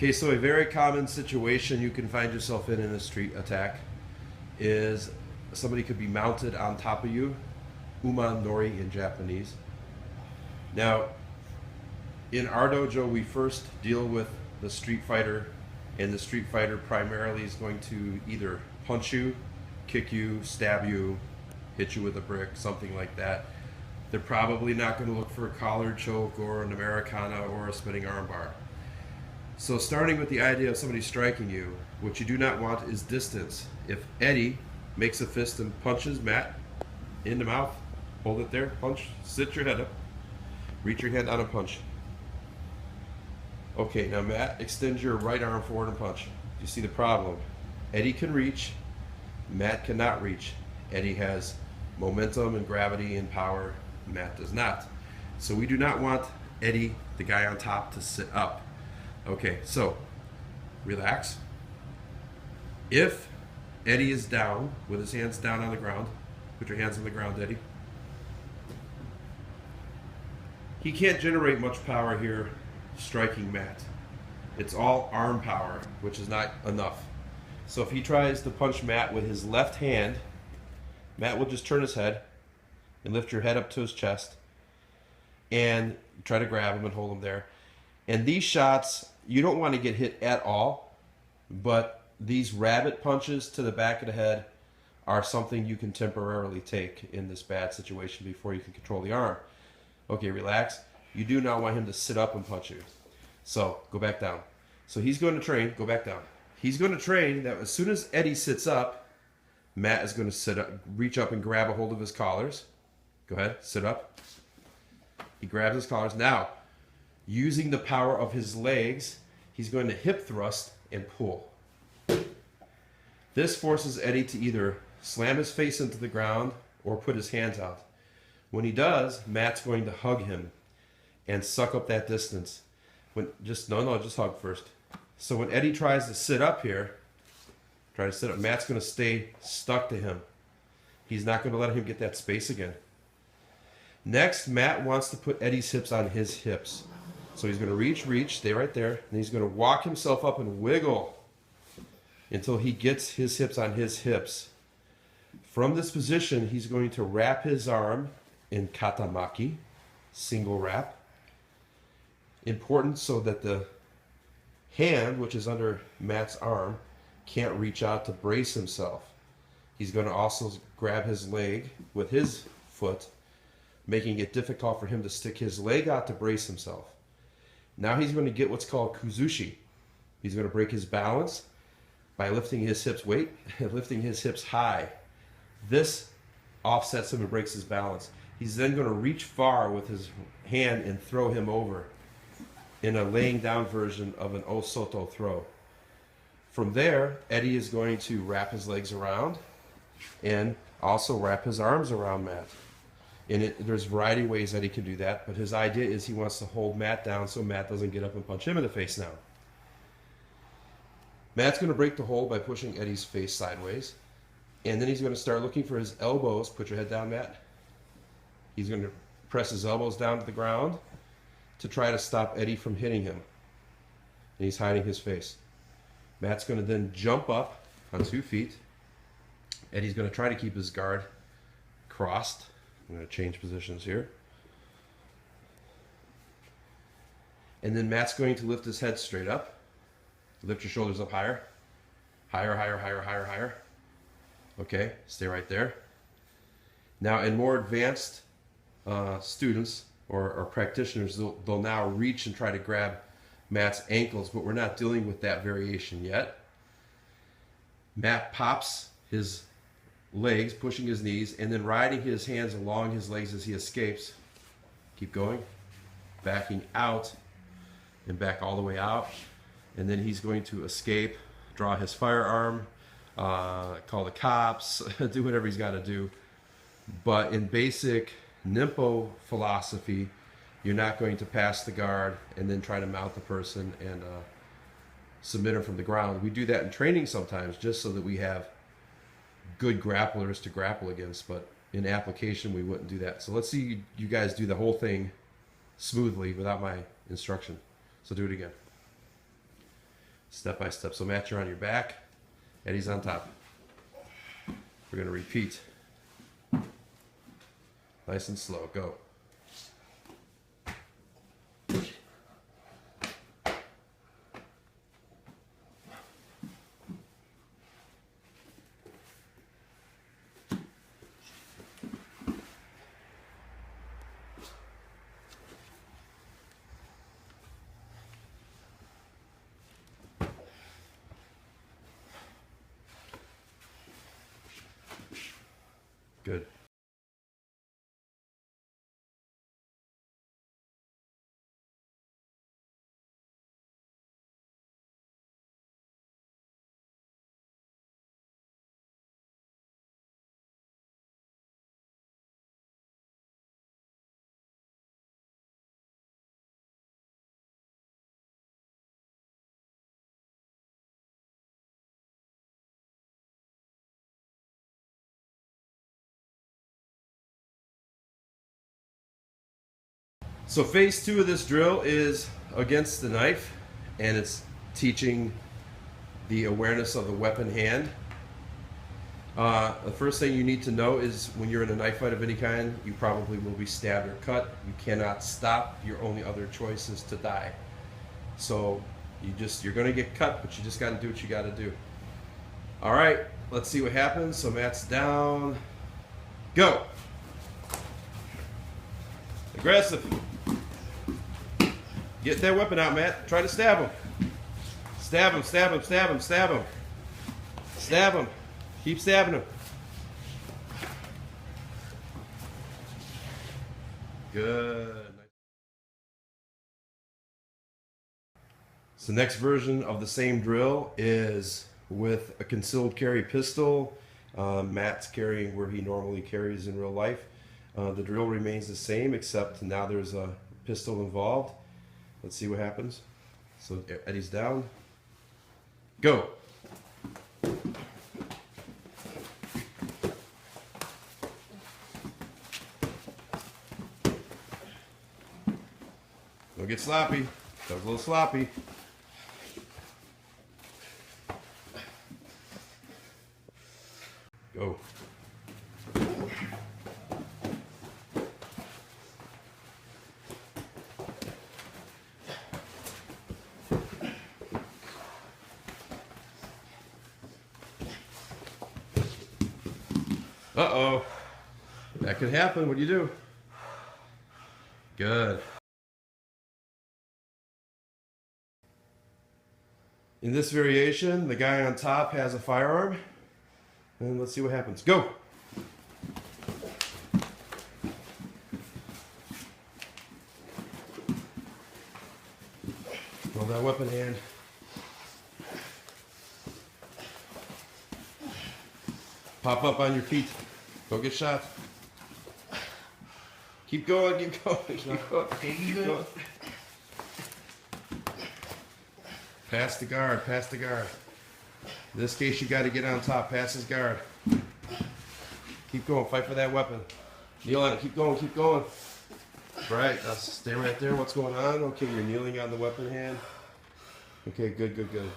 Okay, so a very common situation you can find yourself in a street attack is somebody could be mounted on top of you, Nori in Japanese. Now, in our dojo, we first deal with the street fighter, and the street fighter primarily is going to either punch you, kick you, stab you, hit you with a brick, something like that. They're probably not going to look for a collar choke or an Americana or a spinning armbar. So starting with the idea of somebody striking you, what you do not want is distance. If Eddie makes a fist and punches Matt in the mouth, hold it there, punch, sit your head up, reach your hand out and punch. Okay, now Matt, extend your right arm forward and punch. You see the problem? Eddie can reach, Matt cannot reach. Eddie has momentum and gravity and power, Matt does not. So we do not want Eddie, the guy on top, to sit up. Okay, so relax. If Eddie is down, with his hands down on the ground, put your hands on the ground, Eddie. He can't generate much power here striking Matt. It's all arm power, which is not enough. So if he tries to punch Matt with his left hand, Matt will just turn his head and lift your head up to his chest and try to grab him and hold him there. And these shots, you don't want to get hit at all, but these rabbit punches to the back of the head are something you can temporarily take in this bad situation before you can control the arm. Okay, relax. You do not want him to sit up and punch you. So go back down. So he's going to train, go back down. He's going to train that as soon as Eddie sits up, Matt is going to sit up, reach up and grab a hold of his collars. Go ahead, sit up. He grabs his collars. Now, using the power of his legs, he's going to hip thrust and pull. This forces Eddie to either slam his face into the ground or put his hands out. When he does, Matt's going to hug him and suck up that distance. Just hug first. So when Eddie tries to sit up here, Matt's going to stay stuck to him. He's not going to let him get that space again. Next, Matt wants to put Eddie's hips on his hips. So he's going to reach, stay right there, and he's going to walk himself up and wiggle until he gets his hips on his hips. From this position, he's going to wrap his arm in katamaki, single wrap. Important so that the hand, which is under Matt's arm, can't reach out to brace himself. He's going to also grab his leg with his foot, making it difficult for him to stick his leg out to brace himself. Now he's going to get what's called kuzushi. He's going to break his balance by lifting his hips lifting his hips high. This offsets him and breaks his balance. He's then going to reach far with his hand and throw him over in a laying down version of an osoto throw. From there, Eddie is going to wrap his legs around and also wrap his arms around Matt. And there's a variety of ways that he can do that, but his idea is he wants to hold Matt down so Matt doesn't get up and punch him in the face now. Matt's going to break the hold by pushing Eddie's face sideways, and then he's going to start looking for his elbows. Put your head down, Matt. He's going to press his elbows down to the ground to try to stop Eddie from hitting him. And he's hiding his face. Matt's going to then jump up on 2 feet. Eddie's going to try to keep his guard crossed. I'm going to change positions here. And then Matt's going to lift his head straight up. Lift your shoulders up higher. Higher, higher, higher, higher, higher. Okay, stay right there. Now in more advanced students or practitioners, they'll now reach and try to grab Matt's ankles, but we're not dealing with that variation yet. Matt pops his legs, pushing his knees, and then riding his hands along his legs as he escapes. Keep going. Backing out and back all the way out. And then he's going to escape, draw his firearm, call the cops, do whatever he's got to do. But in basic Ninpo philosophy, you're not going to pass the guard and then try to mount the person and submit him from the ground. We do that in training sometimes just so that we have good grapplers to grapple against, but in application we wouldn't do that. So let's see you guys do the whole thing smoothly without my instruction. So do it again. Step by step. So Matt, you're on your back. Eddie's on top. We're going to repeat. Nice and slow. Go. Good. So phase 2 of this drill is against the knife, and it's teaching the awareness of the weapon hand. The first thing you need to know is when you're in a knife fight of any kind, you probably will be stabbed or cut. You cannot stop. Your only other choice is to die. So you're going to get cut, but you just got to do what you got to do. All right, let's see what happens. So Matt's down. Go. Aggressive. Get that weapon out, Matt. Try to stab him. Stab him, stab him, stab him, stab him. Stab him. Keep stabbing him. Good. So the next version of the same drill is with a concealed carry pistol. Matt's carrying where he normally carries in real life. The drill remains the same, except now there's a pistol involved. Let's see what happens. So Eddie's down. Go. Don't get sloppy. That was a little sloppy. Go. Uh-oh. That could happen. What do you do? Good. In this variation, the guy on top has a firearm. And let's see what happens. Go! Hold that weapon hand. Pop up on your feet. Go get shot. Keep going, keep going, keep going. Keep going. Pass the guard, pass the guard. In this case, you got to get on top, pass his guard. Keep going, fight for that weapon. Kneel on it, keep going, keep going. Right, stay right there. What's going on? Okay, you're kneeling on the weapon hand. Okay, good, good, good.